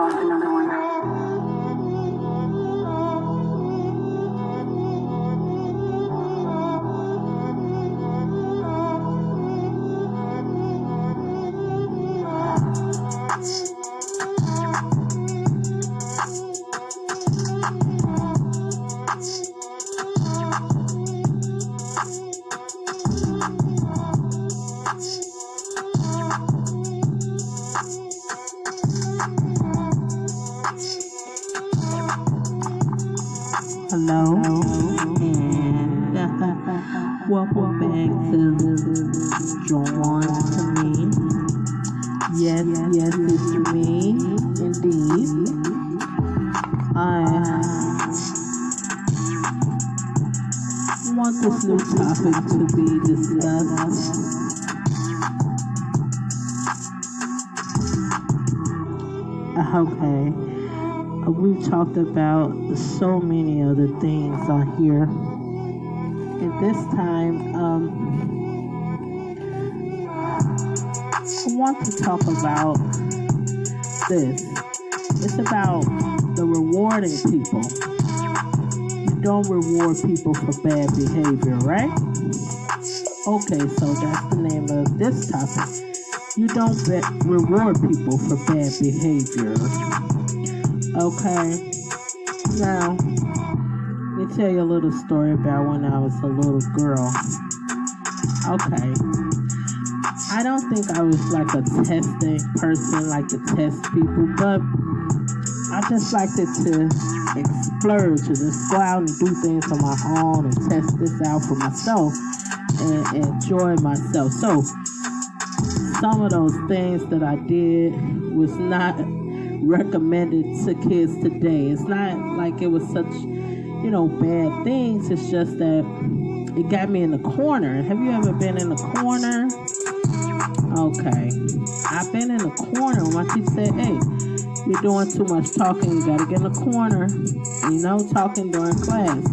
belong to no one. Hello, and welcome back to Drawn to Me. Yes, it's me, indeed. I want this new topic to be discussed. Okay. We've talked about so many other things on here. And this time, I want to talk about this. It's about the rewarding people. You don't reward people for bad behavior, right? Okay, so that's the name of this topic. You don't reward people for bad behavior. Okay, now, let me tell you a little story about when I was a little girl. Okay, I don't think I was like a testing person, like to test people, but I just liked it to splurge, to just go out and do things on my own and test this out for myself and enjoy myself. So, some of those things that I did was not recommended to kids today. It's not like it was such, bad things. It's just that it got me in the corner. Have you ever been in the corner? Okay. I've been in the corner when my teacher said, hey, you're doing too much talking. You got to get in the corner. Talking during class.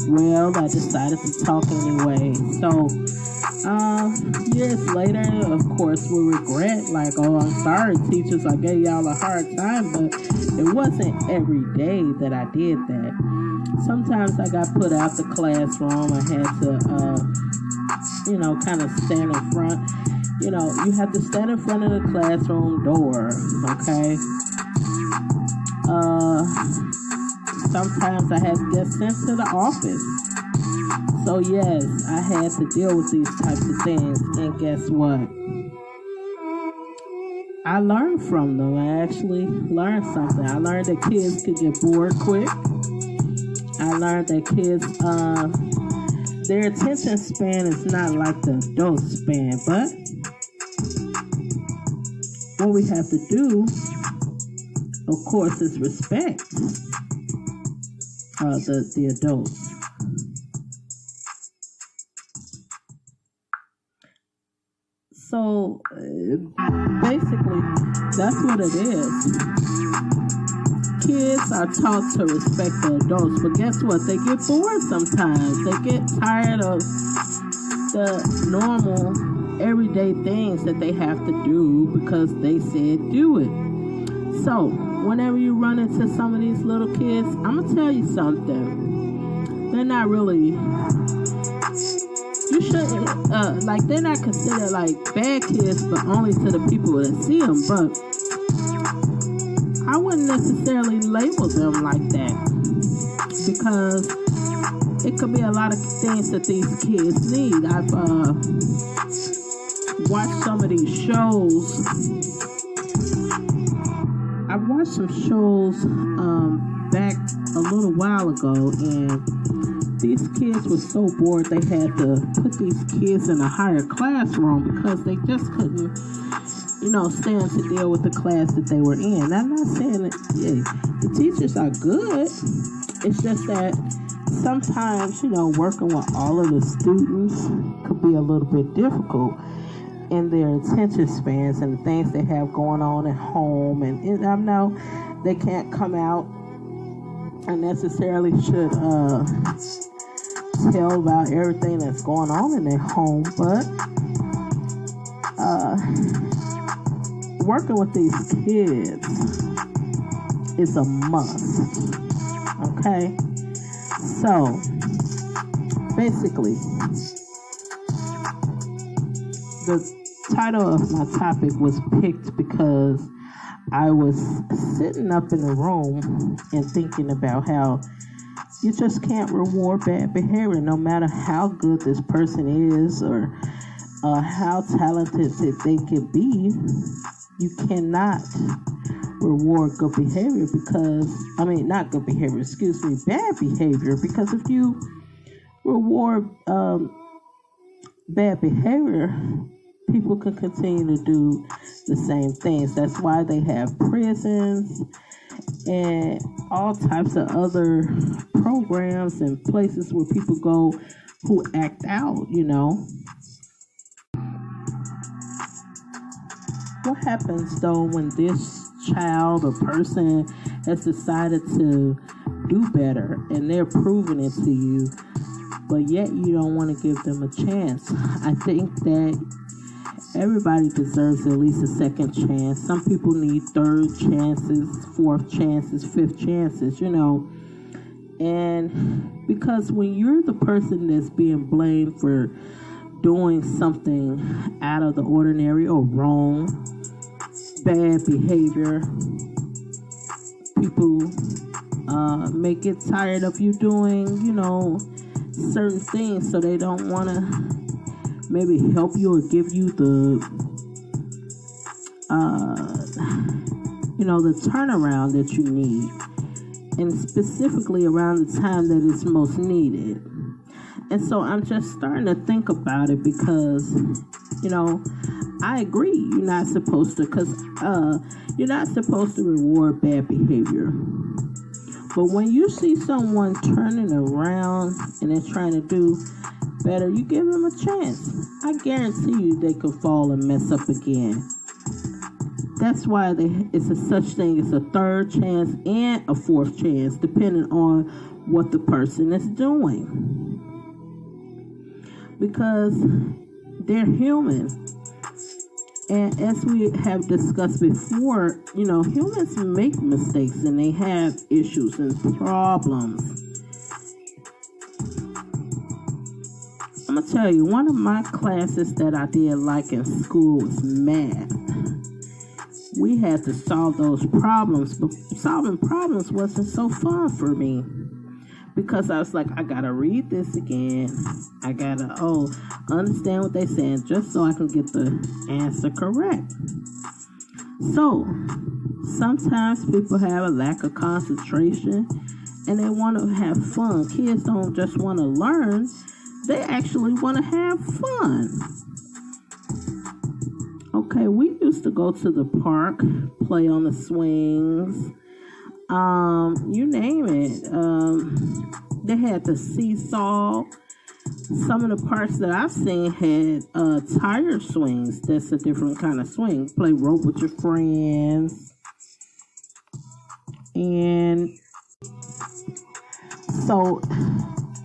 Well, I decided to talk anyway. So, years later, of course, we regret, like, oh, I'm sorry, teachers, I gave y'all a hard time, but it wasn't every day that I did that. Sometimes I got put out the classroom. I had to, kind of stand in front. You have to stand in front of the classroom door, okay? Sometimes I had to get sent to the office. So yes, I had to deal with these types of things, and guess what? I learned from them. I actually learned something. I learned that kids could get bored quick. I learned that kids, their attention span is not like the adult span, but what we have to do, of course, is respect the adults. So, basically, that's what it is. Kids are taught to respect the adults, but guess what? They get bored sometimes. They get tired of the normal, everyday things that they have to do because they said do it. So, whenever you run into some of these little kids, I'm going to tell you something. They're not really... You shouldn't, they're not considered like bad kids, but only to the people that see them. But I wouldn't necessarily label them like that because it could be a lot of things that these kids need. I've watched some of these shows. I've watched some shows back a little while ago, and these kids were so bored they had to put these kids in a higher classroom because they just couldn't, stand to deal with the class that they were in. I'm not saying that the teachers are good. It's just that sometimes, working with all of the students could be a little bit difficult in their attention spans and the things they have going on at home. And I know they can't come out and necessarily should tell about everything that's going on in their home, but working with these kids, is a must. Okay? So, basically, the title of my topic was picked because I was sitting up in a room and thinking about how you just can't reward bad behavior no matter how good this person is or how talented they can be. You cannot reward good behavior not good behavior, bad behavior, because if you reward bad behavior, people can continue to do the same things. That's why they have prisons and all types of other programs and places where people go who act out, What happens though when this child or person has decided to do better and they're proving it to you, but yet you don't want to give them a chance? I think that everybody deserves at least a second chance. Some people need third chances, fourth chances, fifth chances, And because when you're the person that's being blamed for doing something out of the ordinary or wrong, bad behavior, people may get tired of you doing, certain things, so they don't want to maybe help you or give you the the turnaround that you need, and specifically around the time that it's most needed. And so I'm just starting to think about it because, I agree you're not supposed to, you're not supposed to reward bad behavior. But when you see someone turning around and they're trying to do better, you give them a chance. I guarantee you they could fall and mess up again. That's why it's a such thing as a third chance and a fourth chance, depending on what the person is doing. Because they're human. And as we have discussed before, humans make mistakes and they have issues and problems. I'm going to tell you, one of my classes that I did like in school was math. We had to solve those problems, but solving problems wasn't so fun for me. Because I was like, I gotta read this again. I gotta, understand what they're saying just so I can get the answer correct. So, sometimes people have a lack of concentration and they want to have fun. Kids don't just want to learn, they actually want to have fun. Okay, we used to go to the park, play on the swings, you name it. They had the seesaw. Some of the parks that I've seen had tire swings. That's a different kind of swing. Play rope with your friends. And so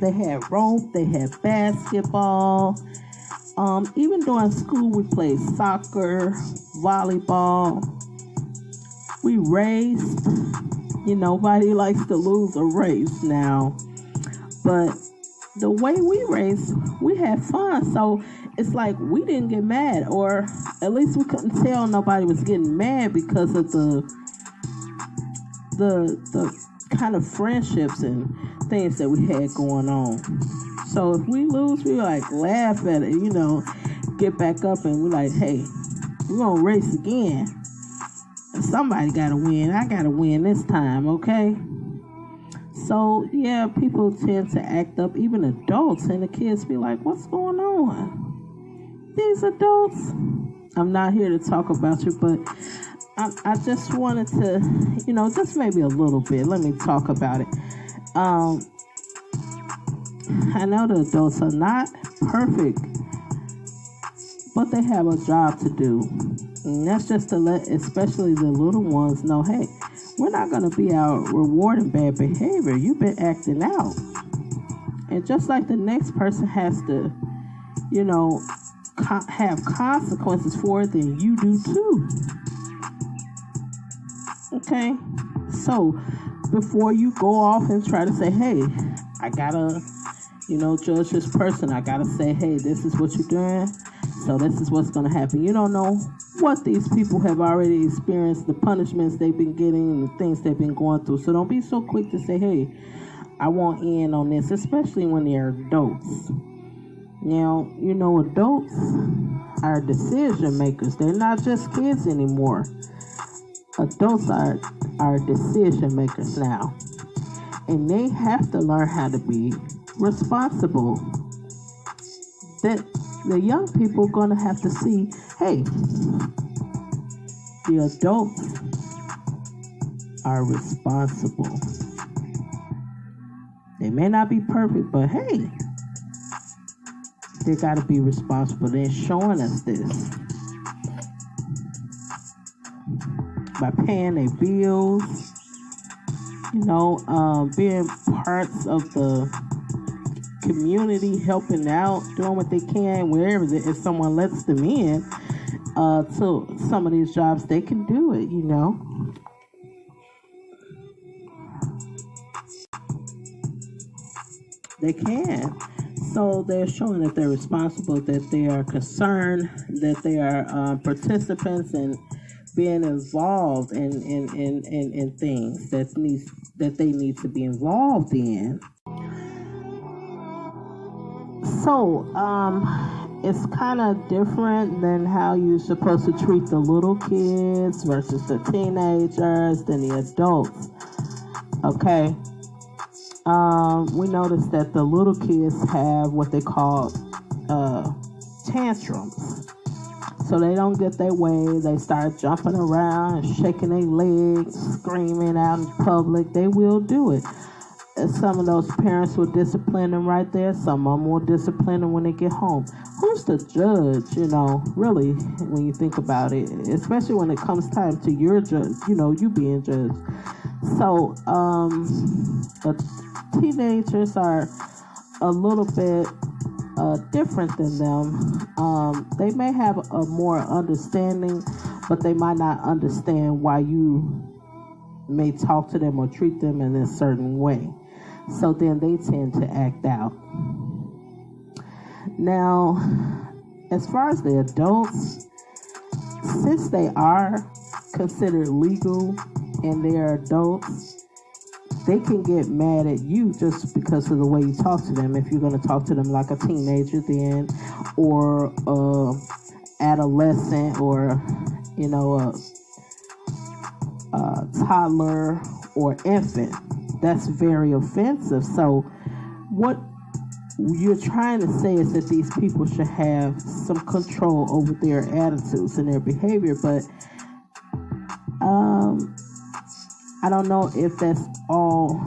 they had rope, they had basketball. Even during school, we played soccer, volleyball. We raced. Nobody likes to lose a race now. But the way we raced, we had fun. So it's like we didn't get mad, or at least we couldn't tell nobody was getting mad because of the kind of friendships and things that we had going on. So if we lose, we laugh at it, get back up and we're like, hey, we're going to race again. Somebody got to win. I got to win this time, okay? So, yeah, people tend to act up, even adults, and the kids be like, what's going on? These adults, I'm not here to talk about you, but I just wanted to, just maybe a little bit. Let me talk about it. I know the adults are not perfect, but they have a job to do. And that's just to let, especially the little ones, know, hey, we're not going to be out rewarding bad behavior. You've been acting out. And just like the next person has to, have consequences for it, then you do too. Okay? So before you go off and try to say, hey, I gotta, judge this person, I gotta say, hey, this is what you're doing, so this is what's gonna happen. You don't know what these people have already experienced, the punishments they've been getting, and the things they've been going through. So don't be so quick to say, hey, I want in on this, especially when they're adults. Now, adults are decision makers. They're not just kids anymore. Adults are decision makers now. And they have to learn how to be responsible. That the young people are going to have to see, hey, the adults are responsible. They may not be perfect, but hey, they got to be responsible. They're showing us this by paying their bills, being parts of the community, helping out, doing what they can wherever. If someone lets them in to some of these jobs, they can do it. They can. So they're showing that they're responsible, that they are concerned, that they are participants in being involved in things that they need to be involved in. So it's kind of different than how you're supposed to treat the little kids versus the teenagers than the adults. Okay. We noticed that the little kids have what they call tantrums. So they don't get their way. They start jumping around and shaking their legs, screaming out in public. They will do it. And some of those parents will discipline them right there. Some of them will discipline them when they get home. Who's the judge, really, when you think about it, especially when it comes time to your judge, you being judged. So, teenagers are a little bit different than them. They may have a more understanding, but they might not understand why you may talk to them or treat them in a certain way. So then they tend to act out. Now, as far as the adults, since they are considered legal and they're adults, they can get mad at you just because of the way you talk to them. If you're going to talk to them like a teenager then, or adolescent, or, a toddler or infant, that's very offensive. So what you're trying to say is that these people should have some control over their attitudes and their behavior, but I don't know if that's all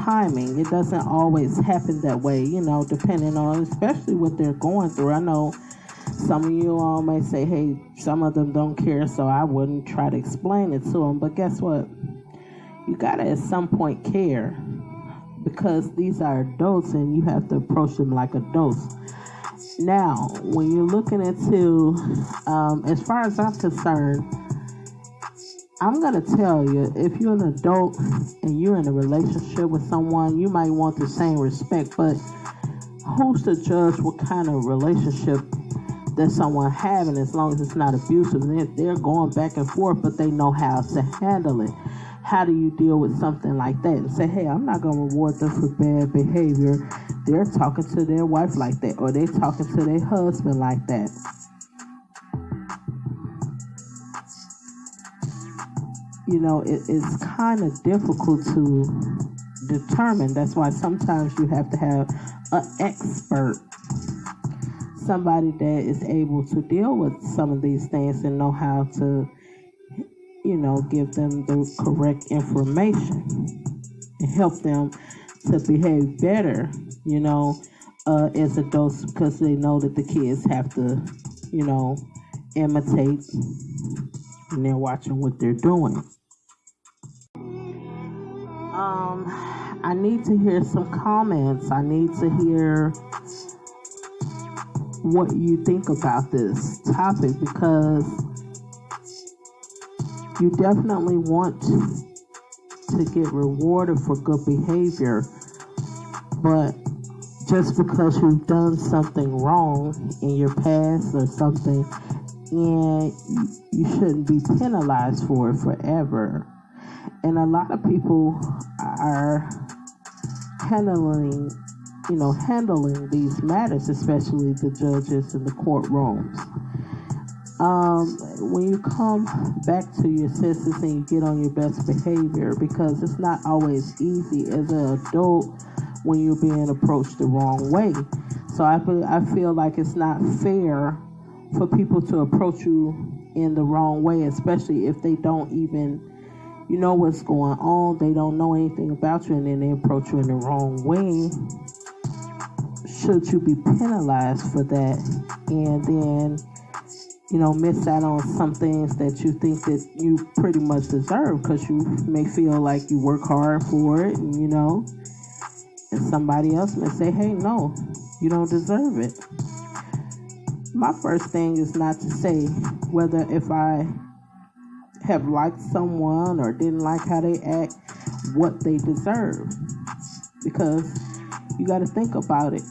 timing. It doesn't always happen that way, depending on especially what they're going through. I know some of you all may say, hey, some of them don't care, so I wouldn't try to explain it to them. But guess what? You gotta at some point care, because these are adults and you have to approach them like adults. Now, when you're looking into, as far as I'm concerned, I'm going to tell you, if you're an adult and you're in a relationship with someone, you might want the same respect, but who's to judge what kind of relationship that someone having, as long as it's not abusive? They're going back and forth, but they know how to handle it. How do you deal with something like that and say, hey, I'm not going to reward them for bad behavior? They're talking to their wife like that, or they're talking to their husband like that. It's kind of difficult to determine. That's why sometimes you have to have an expert, somebody that is able to deal with some of these things and know how to, give them the correct information and help them to behave better, as adults, because they know that the kids have to, imitate, and they're watching what they're doing. I need to hear some comments. I need to hear what you think about this topic, because you definitely want to get rewarded for good behavior, but just because you've done something wrong in your past or something, and you shouldn't be penalized for it forever. And a lot of people are handling these matters, especially the judges in the courtrooms. When you come back to your senses and you get on your best behavior, because it's not always easy as an adult when you're being approached the wrong way. So I feel like it's not fair for people to approach you in the wrong way, especially if they don't even know what's going on. They don't know anything about you, and then they approach you in the wrong way. Should you be penalized for that, and then miss out on some things that you think that you pretty much deserve, because you may feel like you work hard for it, and and somebody else may say, hey, no, you don't deserve it. My first thing is not to say whether if I have liked someone or didn't like how they act, what they deserve, because you got to think about it.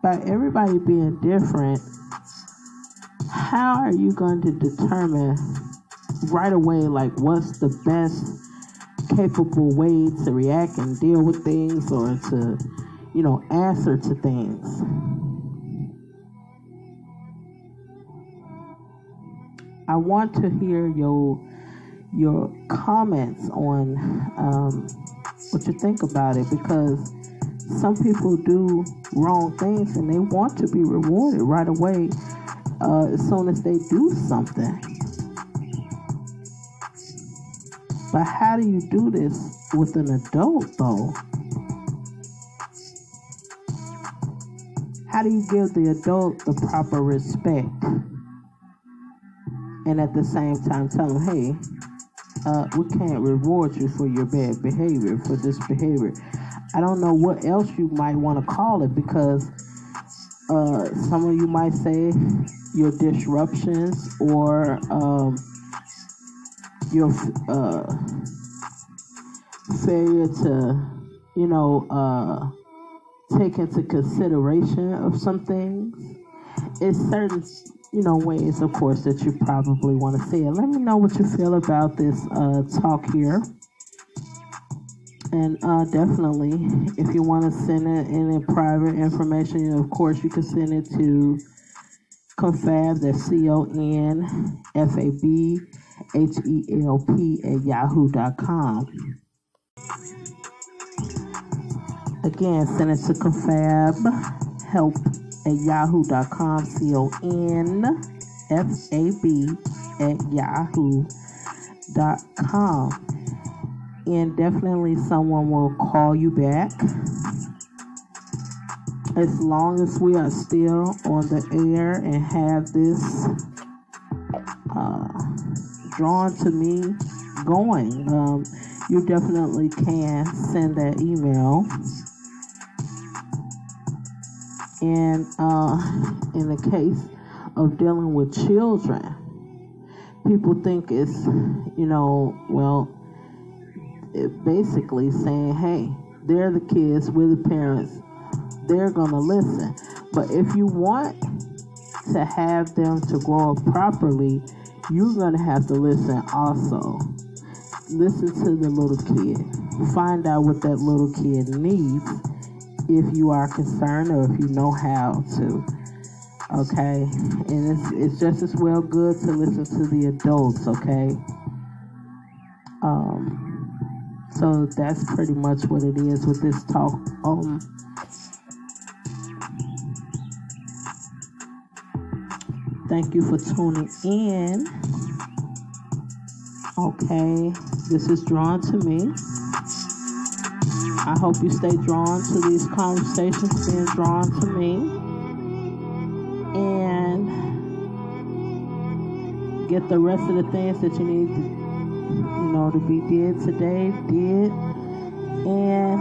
By everybody being different, how are you going to determine right away, like, what's the best capable way to react and deal with things, or to, answer to things? I want to hear your comments on what you think about it, because some people do wrong things and they want to be rewarded right away as soon as they do something. But how do you do this with an adult, though? How do you give the adult the proper respect, and at the same time tell them, hey, we can't reward you for your bad behavior, for this behavior? I don't know what else you might want to call it, because some of you might say your disruptions, or your failure to, take into consideration of some things. It's certain, ways, of course, that you probably want to say it. Let me know what you feel about this talk here. And definitely, if you want to send it any private information, of course, you can send it to Confab, that's CONFABHELP @yahoo.com. Again, send it to confabhelp @yahoo.com, CONFAB @yahoo.com. And definitely someone will call you back. As long as we are still on the air and have this drawn to me going, you definitely can send that email. And in the case of dealing with children, people think it's, basically saying, hey, they're the kids, we're the parents, they're going to listen. But if you want to have them to grow up properly, you're going to have to listen also. Listen to the little kid. Find out what that little kid needs, if you are concerned or if you know how to. Okay? And it's just as well good to listen to the adults, okay? So that's pretty much what it is with this talk. Thank you for tuning in. Okay, this is Drawn to Me. I hope you stay drawn to these conversations, being drawn to me. And get the rest of the things that you need to be did today, did. And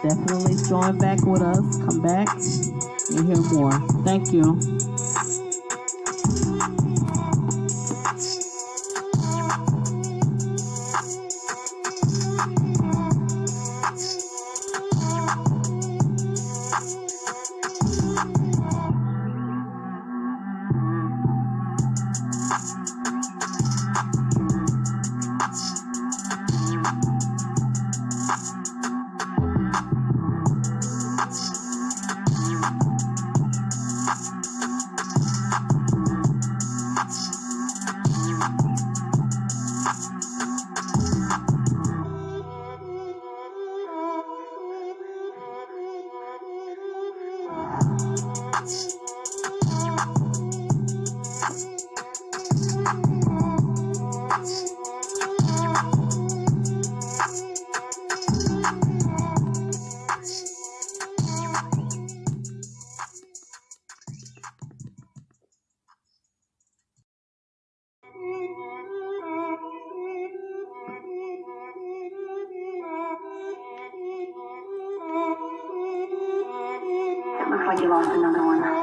definitely join back with us. Come back and hear more. Thank you. like you lost another one.